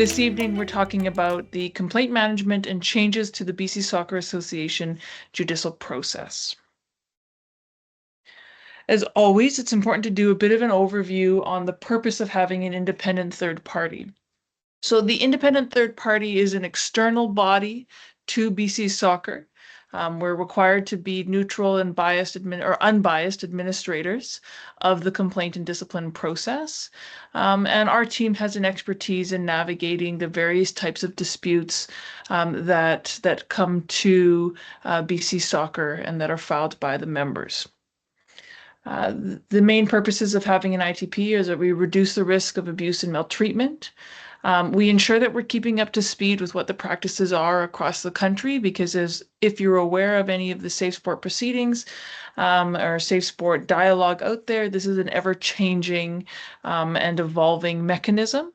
This evening, we're talking about the complaint management and changes to the BC Soccer Association judicial process. As always, it's important to do a bit of an overview on the purpose of having an independent third party. So the independent third party is an external body to BC Soccer. We're required to be neutral and unbiased administrators of the complaint and discipline process. And our team has an expertise in navigating the various types of disputes that come to BC Soccer and that are filed by the members. The main purposes of having an ITP is that we reduce the risk of abuse and maltreatment. We ensure that we're keeping up to speed with what the practices are across the country, because if you're aware of any of the safe sport proceedings or safe sport dialogue out there, this is an ever-changing and evolving mechanism.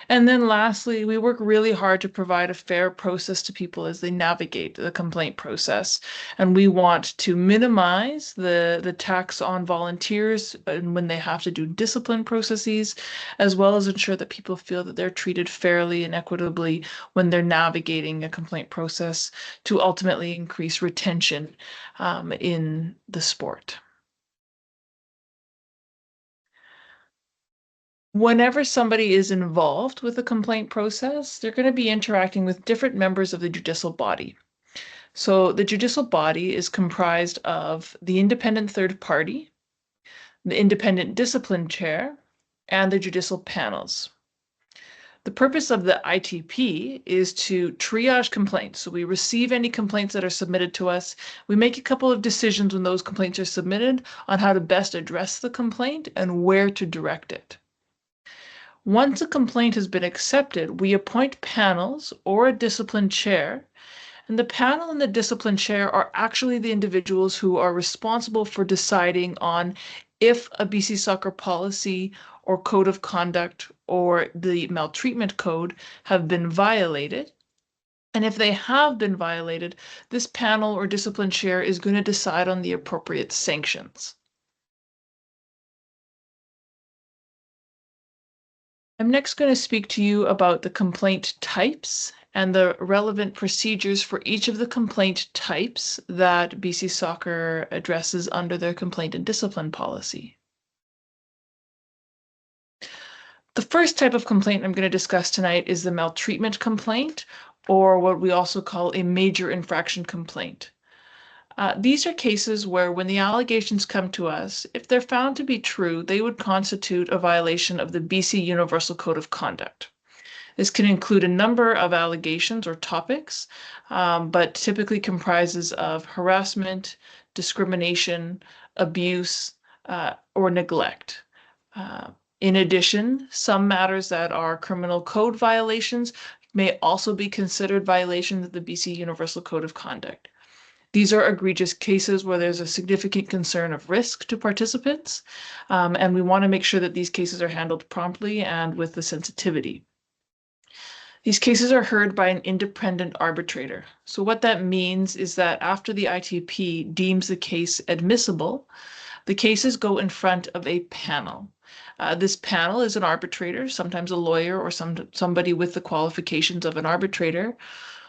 And then lastly, we work really hard to provide a fair process to people as they navigate the complaint process. And we want to minimize the tax on volunteers and when they have to do discipline processes, as well as ensure that people feel that they're treated fairly and equitably when they're navigating a complaint process to ultimately increase retention in the sport. Whenever somebody is involved with the complaint process, they're going to be interacting with different members of the judicial body. So the judicial body is comprised of the independent third party, the independent discipline chair, and the judicial panels. The purpose of the ITP is to triage complaints. So we receive any complaints that are submitted to us. We make a couple of decisions when those complaints are submitted on how to best address the complaint and where to direct it. Once a complaint has been accepted, we appoint panels or a discipline chair, and the panel and the discipline chair are actually the individuals who are responsible for deciding on if a BC Soccer policy or code of conduct or the maltreatment code have been violated. And if they have been violated, this panel or discipline chair is going to decide on the appropriate sanctions. I'm next going to speak to you about the complaint types and the relevant procedures for each of the complaint types that BC Soccer addresses under their complaint and discipline policy. The first type of complaint I'm going to discuss tonight is the maltreatment complaint, or what we also call a major infraction complaint. These are cases where when the allegations come to us, if they're found to be true, they would constitute a violation of the BC Universal Code of Conduct. This can include a number of allegations or topics, but typically comprises of harassment, discrimination, abuse, or neglect. In addition, some matters that are criminal code violations may also be considered violations of the BC Universal Code of Conduct. These are egregious cases where there's a significant concern of risk to participants, and we want to make sure that these cases are handled promptly and with the sensitivity. These cases are heard by an independent arbitrator. So what that means is that after the ITP deems the case admissible, the cases go in front of a panel. This panel is an arbitrator, sometimes a lawyer or somebody with the qualifications of an arbitrator,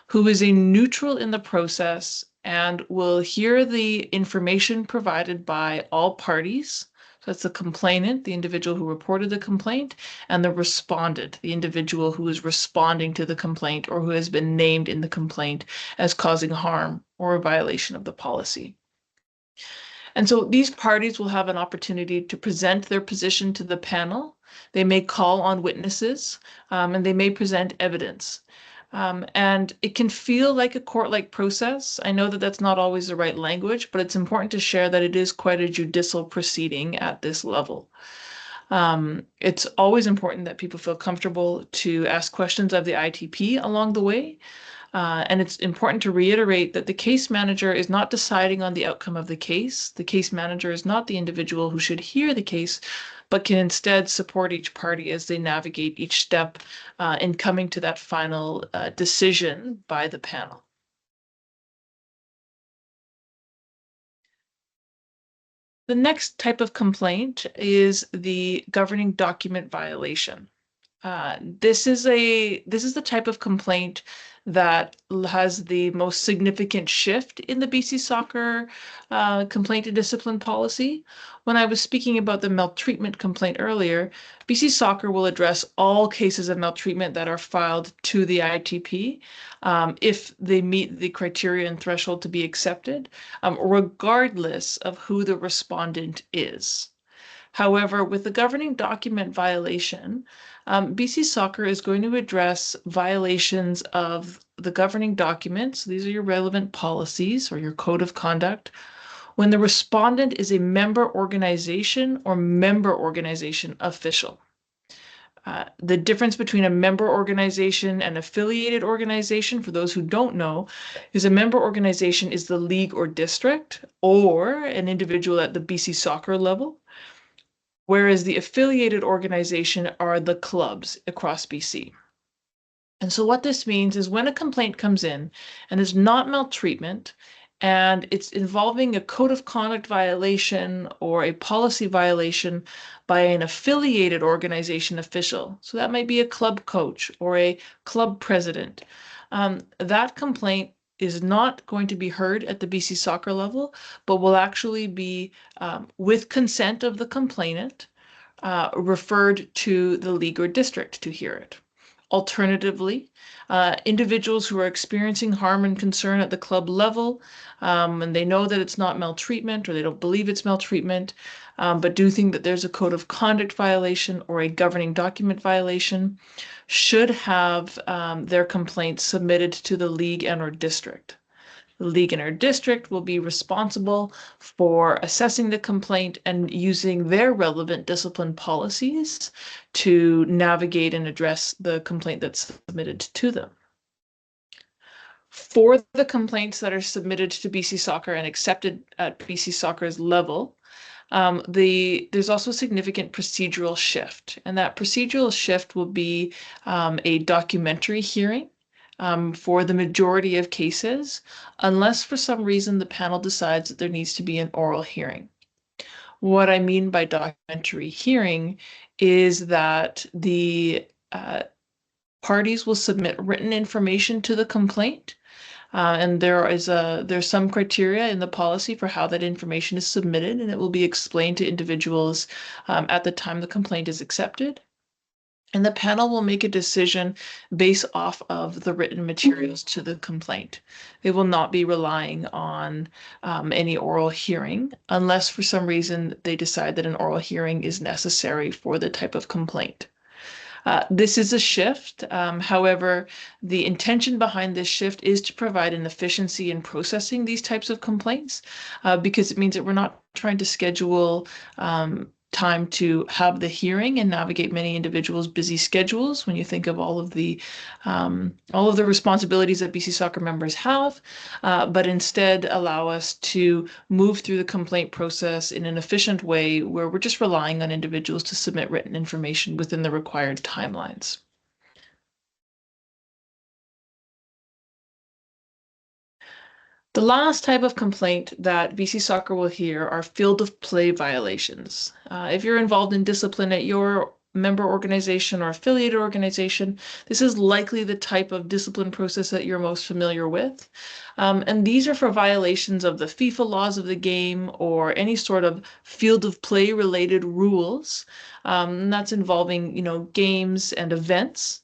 who is a neutral in the process and will hear the information provided by all parties. So that's the complainant, the individual who reported the complaint, and the respondent, the individual who is responding to the complaint or who has been named in the complaint as causing harm or a violation of the policy. And so these parties will have an opportunity to present their position to the panel. They may call on witnesses, and they may present evidence. And it can feel like a court-like process. I know that that's not always the right language, but it's important to share that it is quite a judicial proceeding at this level. It's always important that people feel comfortable to ask questions of the ITP along the way. And it's important to reiterate that the case manager is not deciding on the outcome of the case. The case manager is not the individual who should hear the case, but can instead support each party as they navigate each step in coming to that final decision by the panel. The next type of complaint is the governing document violation. This is the type of complaint that has the most significant shift in the BC Soccer complaint and discipline policy. When I was speaking about the maltreatment complaint earlier, BC Soccer will address all cases of maltreatment that are filed to the ITP if they meet the criteria and threshold to be accepted, regardless of who the respondent is. However, with the governing document violation, BC Soccer is going to address violations of the governing documents. These are your relevant policies or your code of conduct when the respondent is a member organization or member organization official. The difference between a member organization and affiliated organization, for those who don't know, is a member organization is the league or district or an individual at the BC Soccer level, whereas the affiliated organization are the clubs across BC. And so what this means is when a complaint comes in and is not maltreatment and it's involving a code of conduct violation or a policy violation by an affiliated organization official, so that might be a club coach or a club president, that complaint is not going to be heard at the BC Soccer level, but will actually be, with consent of the complainant, referred to the league or district to hear it. Alternatively, individuals who are experiencing harm and concern at the club level, and they know that it's not maltreatment or they don't believe it's maltreatment, but do think that there's a code of conduct violation or a governing document violation, should have their complaints submitted to the league and or district. The league and or district will be responsible for assessing the complaint and using their relevant discipline policies to navigate and address the complaint that's submitted to them. For the complaints that are submitted to BC Soccer and accepted at BC Soccer's level, there's also a significant procedural shift, and that procedural shift will be a documentary hearing for the majority of cases, unless for some reason the panel decides that there needs to be an oral hearing. What I mean by documentary hearing is that the parties will submit written information to the complaint. And there's some criteria in the policy for how that information is submitted, and it will be explained to individuals at the time the complaint is accepted. And the panel will make a decision based off of the written materials to the complaint. They will not be relying on any oral hearing unless for some reason they decide that an oral hearing is necessary for the type of complaint. This is a shift. However, the intention behind this shift is to provide an efficiency in processing these types of complaints, because it means that we're not trying to schedule time to have the hearing and navigate many individuals' busy schedules when you think of all of the responsibilities that BC Soccer members have, but instead allow us to move through the complaint process in an efficient way where we're just relying on individuals to submit written information within the required timelines. The last type of complaint that BC Soccer will hear are field of play violations. If you're involved in discipline at your member organization or affiliated organization, this is likely the type of discipline process that you're most familiar with. And these are for violations of the FIFA laws of the game or any sort of field of play related rules. And that's involving, games and events.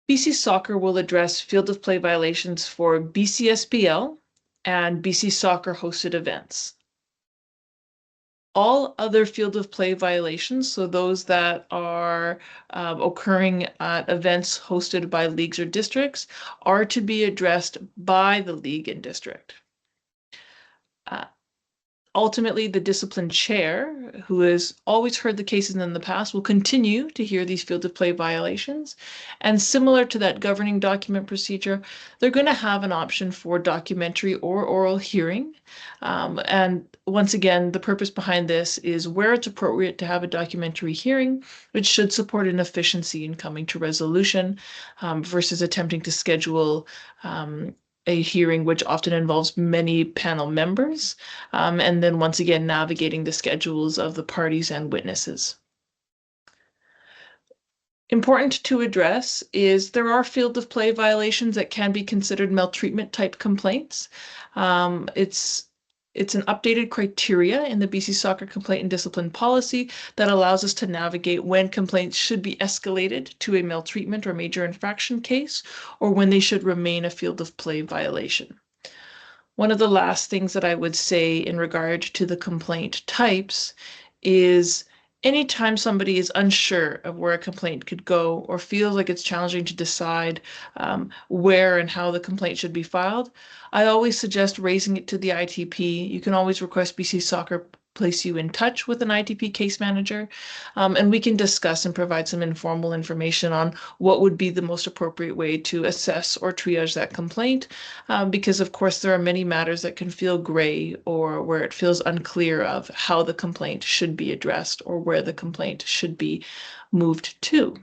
BC Soccer will address field of play violations for BCSPL and BC Soccer hosted events. All other field of play violations, so those that are occurring at events hosted by leagues or districts, are to be addressed by the league and district. Ultimately, the discipline chair, who has always heard the cases in the past, will continue to hear these field of play violations. And similar to that governing document procedure, they're going to have an option for documentary or oral hearing. And once again, the purpose behind this is where it's appropriate to have a documentary hearing, which should support an efficiency in coming to resolution, versus attempting to schedule a hearing which often involves many panel members, and then once again navigating the schedules of the parties and witnesses. Important to address is there are field of play violations that can be considered maltreatment type complaints. It's an updated criteria in the BC Soccer Complaint and Discipline Policy that allows us to navigate when complaints should be escalated to a maltreatment or major infraction case, or when they should remain a field of play violation. One of the last things that I would say in regard to the complaint types is anytime somebody is unsure of where a complaint could go or feels like it's challenging to decide where and how the complaint should be filed, I always suggest raising it to the ITP. You can always request BC Soccer place you in touch with an ITP case manager, and we can discuss and provide some informal information on what would be the most appropriate way to assess or triage that complaint, because of course there are many matters that can feel gray or where it feels unclear of how the complaint should be addressed or where the complaint should be moved to.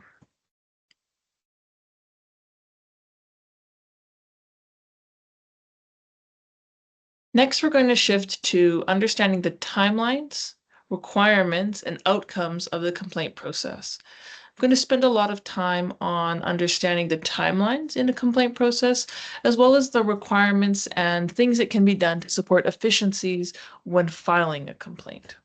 Next, we're going to shift to understanding the timelines, requirements, and outcomes of the complaint process. I'm going to spend a lot of time on understanding the timelines in a complaint process, as well as the requirements and things that can be done to support efficiencies when filing a complaint.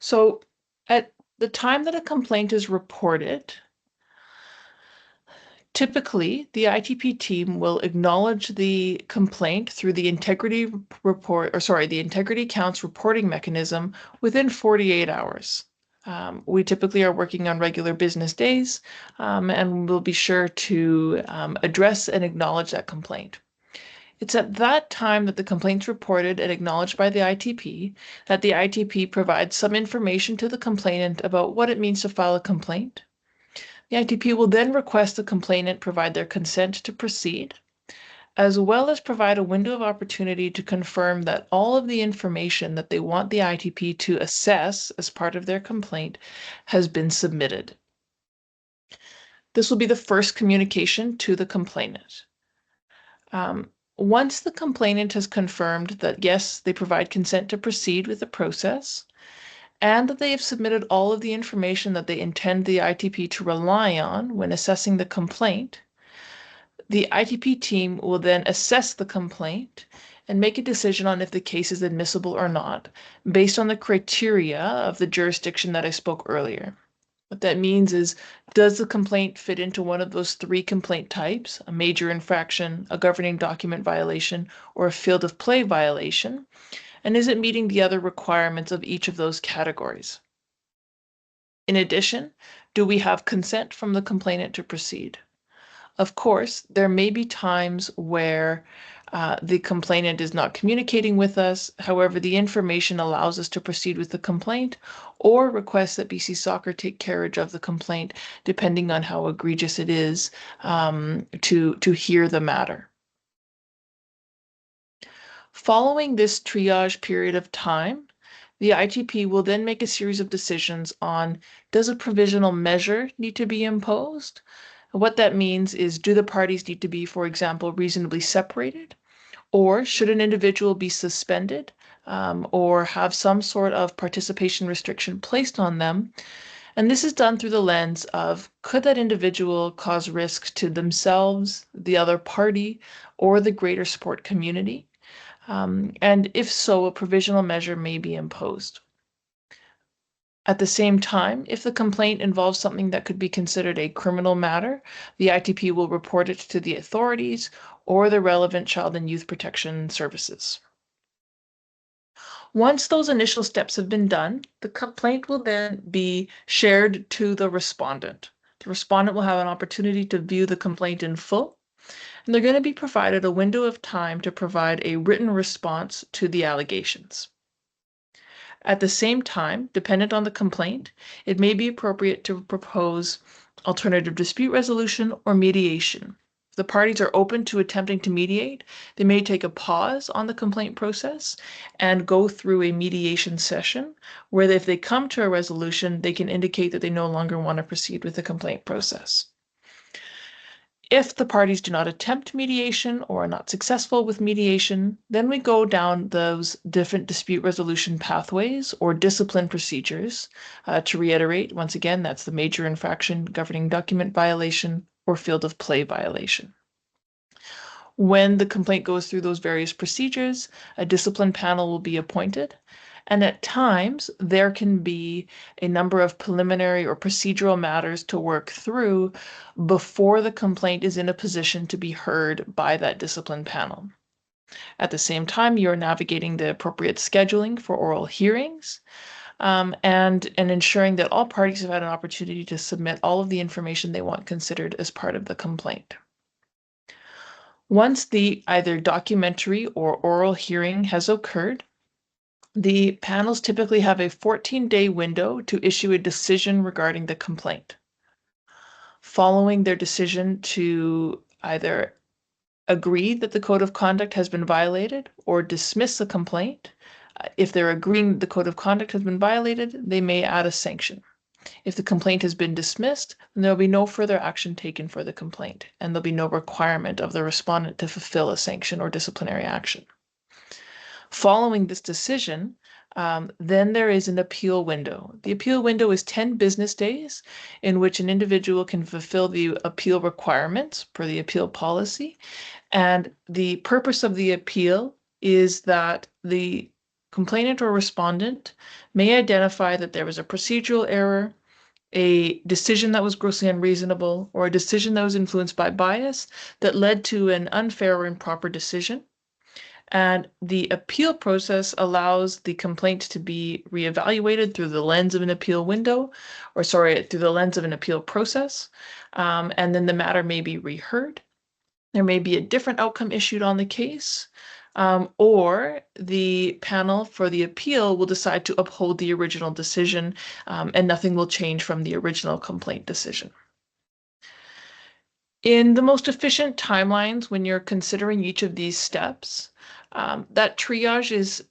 So at the time that a complaint is reported, typically, the ITP team will acknowledge the complaint through the integrity counts reporting mechanism within 48 hours. We typically are working on regular business days, and we'll be sure to address and acknowledge that complaint. It's at that time that the complaint's reported and acknowledged by the ITP that the ITP provides some information to the complainant about what it means to file a complaint. The ITP will then request the complainant provide their consent to proceed, as well as provide a window of opportunity to confirm that all of the information that they want the ITP to assess as part of their complaint has been submitted. This will be the first communication to the complainant. Once the complainant has confirmed that, yes, they provide consent to proceed with the process, and that they have submitted all of the information that they intend the ITP to rely on when assessing the complaint, the ITP team will then assess the complaint and make a decision on if the case is admissible or not, based on the criteria of the jurisdiction that I spoke earlier. What that means is, does the complaint fit into one of those three complaint types, a major infraction, a governing document violation, or a field of play violation? And is it meeting the other requirements of each of those categories? In addition, do we have consent from the complainant to proceed? Of course, there may be times where the complainant is not communicating with us. However, the information allows us to proceed with the complaint or request that BC Soccer take carriage of the complaint, depending on how egregious it is, to hear the matter. Following this triage period of time, the ITP will then make a series of decisions on, does a provisional measure need to be imposed? What that means is, do the parties need to be, for example, reasonably separated? Or should an individual be suspended or have some sort of participation restriction placed on them? And this is done through the lens of, could that individual cause risk to themselves, the other party, or the greater sport community? And if so, a provisional measure may be imposed. At the same time, if the complaint involves something that could be considered a criminal matter, the ITP will report it to the authorities or the relevant child and youth protection services. Once those initial steps have been done, the complaint will then be shared to the respondent. The respondent will have an opportunity to view the complaint in full, and they're going to be provided a window of time to provide a written response to the allegations. At the same time, dependent on the complaint, it may be appropriate to propose alternative dispute resolution or mediation. If the parties are open to attempting to mediate, they may take a pause on the complaint process and go through a mediation session where if they come to a resolution, they can indicate that they no longer want to proceed with the complaint process. If the parties do not attempt mediation or are not successful with mediation, then we go down those different dispute resolution pathways or discipline procedures. To reiterate, once again, that's the major infraction, governing document violation, or field of play violation. When the complaint goes through those various procedures, a discipline panel will be appointed. And at times, there can be a number of preliminary or procedural matters to work through before the complaint is in a position to be heard by that discipline panel. At the same time, you're navigating the appropriate scheduling for oral hearings, and ensuring that all parties have had an opportunity to submit all of the information they want considered as part of the complaint. Once the either documentary or oral hearing has occurred, the panels typically have a 14-day window to issue a decision regarding the complaint. Following their decision to either agree that the code of conduct has been violated or dismiss the complaint, if they're agreeing the code of conduct has been violated, they may add a sanction. If the complaint has been dismissed, then there'll be no further action taken for the complaint, and there'll be no requirement of the respondent to fulfill a sanction or disciplinary action. Following this decision, then there is an appeal window. The appeal window is 10 business days in which an individual can fulfill the appeal requirements per the appeal policy. And the purpose of the appeal is that the complainant or respondent may identify that there was a procedural error, a decision that was grossly unreasonable, or a decision that was influenced by bias that led to an unfair or improper decision. And the appeal process allows the complaint to be reevaluated through the lens of an appeal window, or sorry, through the lens of an appeal process. And then the matter may be reheard. There may be a different outcome issued on the case, or the panel for the appeal will decide to uphold the original decision, and nothing will change from the original complaint decision. In the most efficient timelines, when you're considering each of these steps, that triage is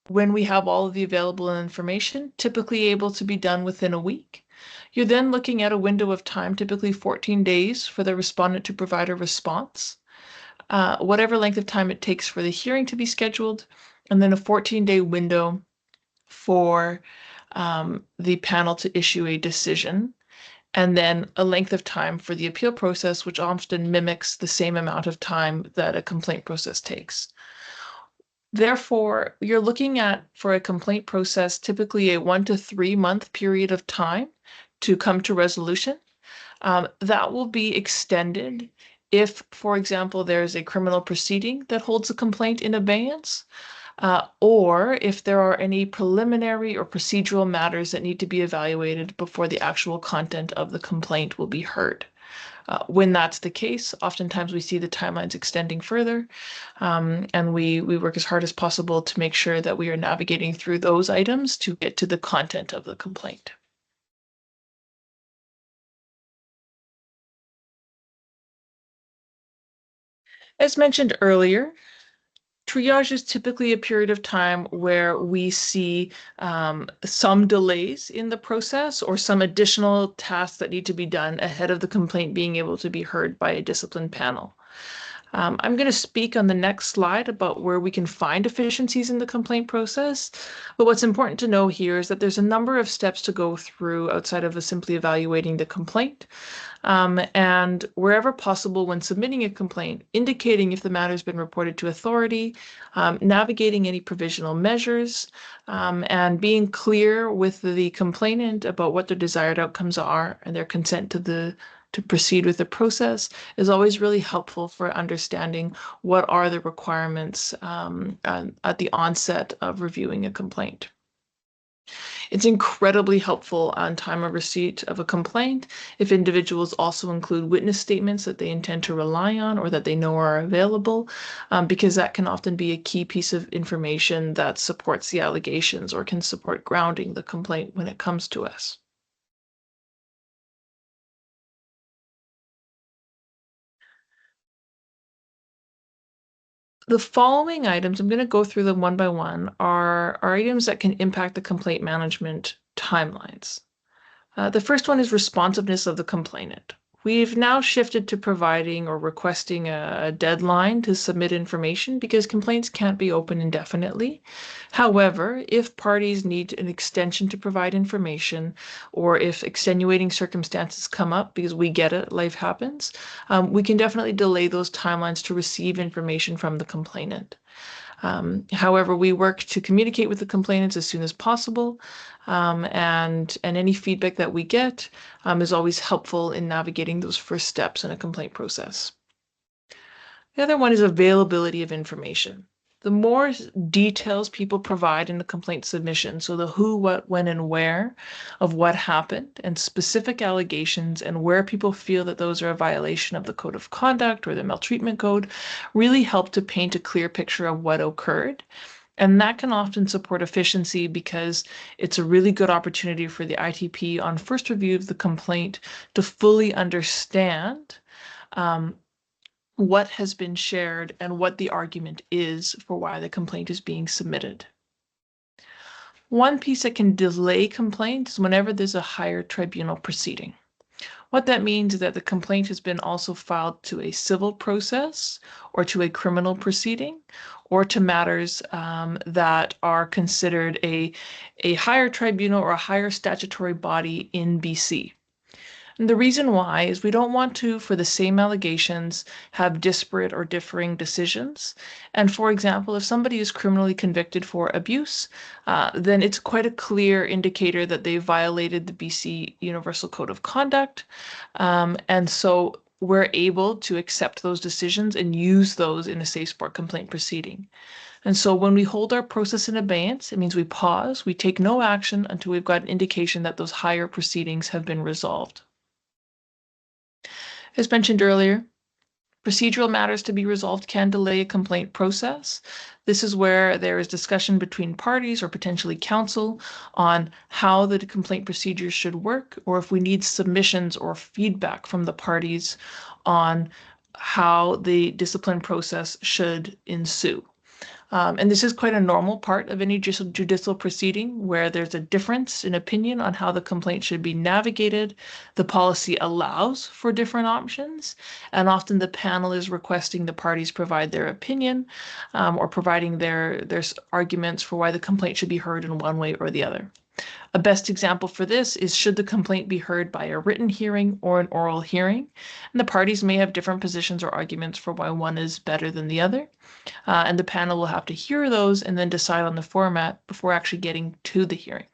when we have all of the available information, typically able to be done within a week. You're then looking at a window of time, typically 14 days, for the respondent to provide a response, whatever length of time it takes for the hearing to be scheduled, and then a 14-day window for the panel to issue a decision, and then a length of time for the appeal process, which often mimics the same amount of time that a complaint process takes. Therefore, you're looking at, for a complaint process, typically a 1 to 3 month period of time to come to resolution. That will be extended if, for example, there's a criminal proceeding that holds a complaint in abeyance, or if there are any preliminary or procedural matters that need to be evaluated before the actual content of the complaint will be heard. When that's the case, oftentimes we see the timelines extending further, and we work as hard as possible to make sure that we are navigating through those items to get to the content of the complaint. As mentioned earlier, triage is typically a period of time where we see some delays in the process or some additional tasks that need to be done ahead of the complaint being able to be heard by a discipline panel. I'm going to speak on the next slide about where we can find efficiencies in the complaint process. But what's important to know here is that there's a number of steps to go through outside of simply evaluating the complaint. And wherever possible, when submitting a complaint, indicating if the matter has been reported to authority, navigating any provisional measures, and being clear with the complainant about what their desired outcomes are and their consent to proceed with the process is always really helpful for understanding what are the requirements at the onset of reviewing a complaint. It's incredibly helpful on time of receipt of a complaint if individuals also include witness statements that they intend to rely on or that they know are available, because that can often be a key piece of information that supports the allegations or can support grounding the complaint when it comes to us. The following items, I'm going to go through them one by one, are items that can impact the complaint management timelines. The first one is responsiveness of the complainant. We've now shifted to providing or requesting a deadline to submit information because complaints can't be open indefinitely. However, if parties need an extension to provide information, or if extenuating circumstances come up, because we get it, life happens, we can definitely delay those timelines to receive information from the complainant. However, we work to communicate with the complainants as soon as possible, and any feedback that we get is always helpful in navigating those first steps in a complaint process. The other one is availability of information. The more details people provide in the complaint submission, so the who, what, when, and where of what happened, and specific allegations, and where people feel that those are a violation of the code of conduct or the maltreatment code, really help to paint a clear picture of what occurred. And that can often support efficiency because it's a really good opportunity for the ITP on first review of the complaint to fully understand what has been shared and what the argument is for why the complaint is being submitted. One piece that can delay complaints is whenever there's a higher tribunal proceeding. What that means is that the complaint has been also filed to a civil process or to a criminal proceeding or to matters that are considered a higher tribunal or a higher statutory body in BC. And the reason why is we don't want to, for the same allegations, have disparate or differing decisions. And for example, if somebody is criminally convicted for abuse, then it's quite a clear indicator that they violated the BC Universal Code of Conduct. And so we're able to accept those decisions and use those in a safe sport complaint proceeding. And so when we hold our process in abeyance, it means we pause, we take no action until we've got an indication that those higher proceedings have been resolved. As mentioned earlier, procedural matters to be resolved can delay a complaint process. This is where there is discussion between parties or potentially counsel on how the complaint procedures should work, or if we need submissions or feedback from the parties on how the discipline process should ensue. And this is quite a normal part of any judicial proceeding where there's a difference in opinion on how the complaint should be navigated. The policy allows for different options, and often the panel is requesting the parties provide their opinion or providing their arguments for why the complaint should be heard in one way or the other. A best example for this is should the complaint be heard by a written hearing or an oral hearing? And the parties may have different positions or arguments for why one is better than the other. And the panel will have to hear those and then decide on the format before actually getting to the hearing.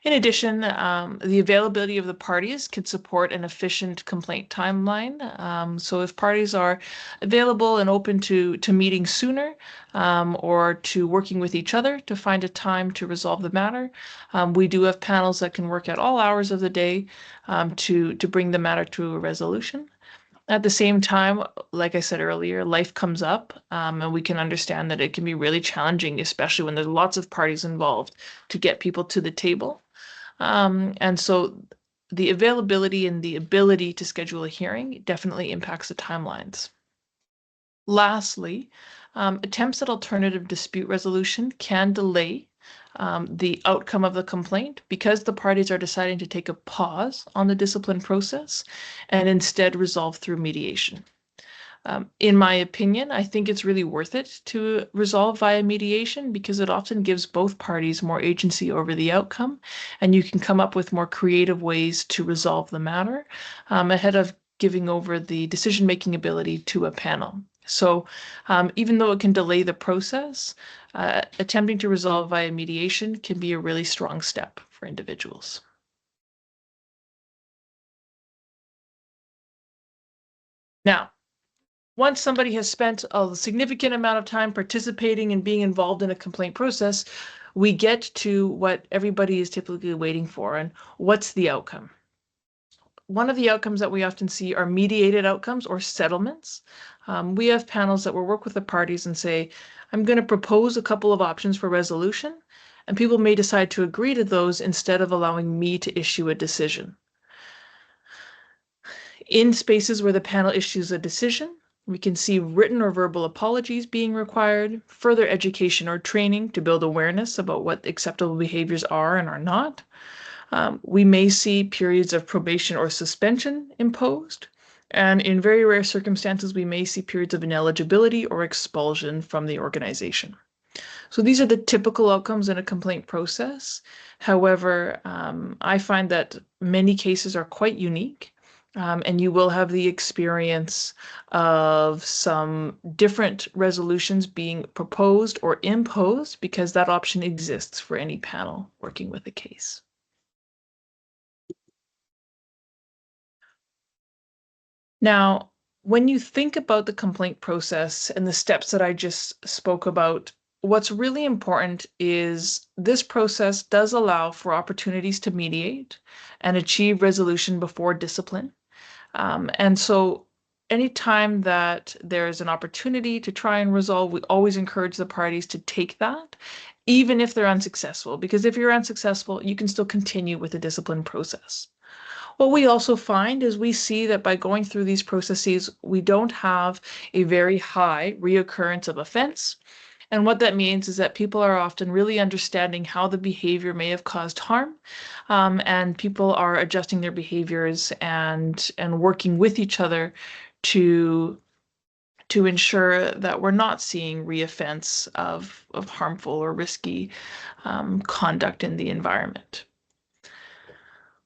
In addition, the availability of the parties can support an efficient complaint timeline. So if parties are available and open to meeting sooner or to working with each other to find a time to resolve the matter, we do have panels that can work at all hours of the day to bring the matter to a resolution. At the same time, like I said earlier, life comes up, and we can understand that it can be really challenging, especially when there's lots of parties involved, to get people to the table. And so the availability and the ability to schedule a hearing definitely impacts the timelines. Lastly, attempts at alternative dispute resolution can delay the outcome of the complaint because the parties are deciding to take a pause on the discipline process and instead resolve through mediation. In my opinion, I think it's really worth it to resolve via mediation because it often gives both parties more agency over the outcome, and you can come up with more creative ways to resolve the matter ahead of giving over the decision-making ability to a panel. So even though it can delay the process, attempting to resolve via mediation can be a really strong step for individuals. Now, once somebody has spent a significant amount of time participating and being involved in a complaint process, we get to what everybody is typically waiting for, and what's the outcome? One of the outcomes that we often see are mediated outcomes or settlements. We have panels that will work with the parties and say, I'm going to propose a couple of options for resolution, and people may decide to agree to those instead of allowing me to issue a decision. In spaces where the panel issues a decision, we can see written or verbal apologies being required, further education or training to build awareness about what acceptable behaviors are and are not. We may see periods of probation or suspension imposed. And in very rare circumstances, we may see periods of ineligibility or expulsion from the organization. So these are the typical outcomes in a complaint process. However, I find that many cases are quite unique, and you will have the experience of some different resolutions being proposed or imposed because that option exists for any panel working with a case. Now, when you think about the complaint process and the steps that I just spoke about, what's really important is this process does allow for opportunities to mediate and achieve resolution before discipline. And so anytime that there's an opportunity to try and resolve, we always encourage the parties to take that, even if they're unsuccessful, because if you're unsuccessful, you can still continue with the discipline process. What we also find is we see that by going through these processes, we don't have a very high reoccurrence of offense. And what that means is that people are often really understanding how the behavior may have caused harm, and people are adjusting their behaviors and working with each other to to ensure that we're not seeing reoffense of harmful or risky conduct in the environment.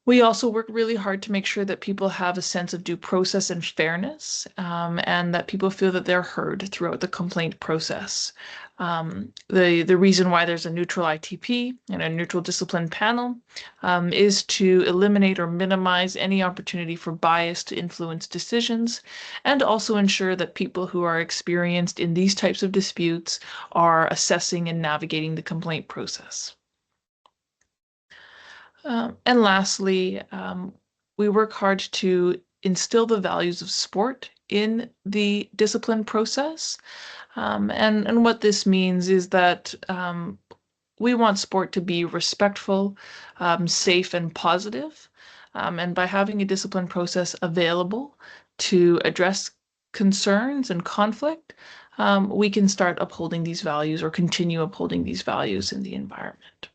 We also work really hard to make sure that people have a sense of due process and fairness, and that people feel that they're heard throughout the complaint process. The reason why there's a neutral ITP and a neutral discipline panel is to eliminate or minimize any opportunity for bias to influence decisions, and also ensure that people who are experienced in these types of disputes are assessing and navigating the complaint process. And lastly, we work hard to instill the values of sport in the discipline process. And what this means is that we want sport to be respectful, safe, and positive. And by having a discipline process available to address concerns and conflict, we can start upholding these values or continue upholding these values in the environment.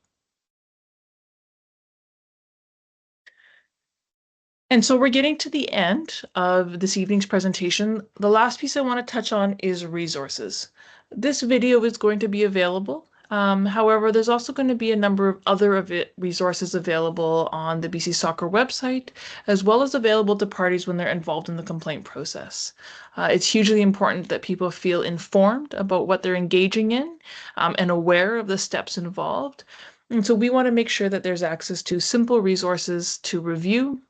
And so we're getting to the end of this evening's presentation. The last piece I want to touch on is resources. This video is going to be available. However, there's also going to be a number of other resources available on the BC Soccer website, as well as available to parties when they're involved in the complaint process. It's hugely important that people feel informed about what they're engaging in, and aware of the steps involved. And so we want to make sure that there's access to simple resources to review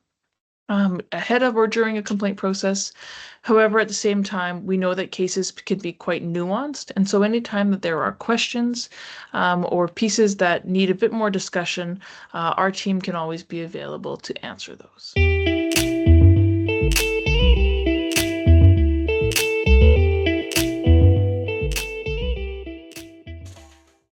ahead of or during a complaint process. However, at the same time, we know that cases can be quite nuanced. And so anytime that there are questions or pieces that need a bit more discussion, our team can always be available to answer those.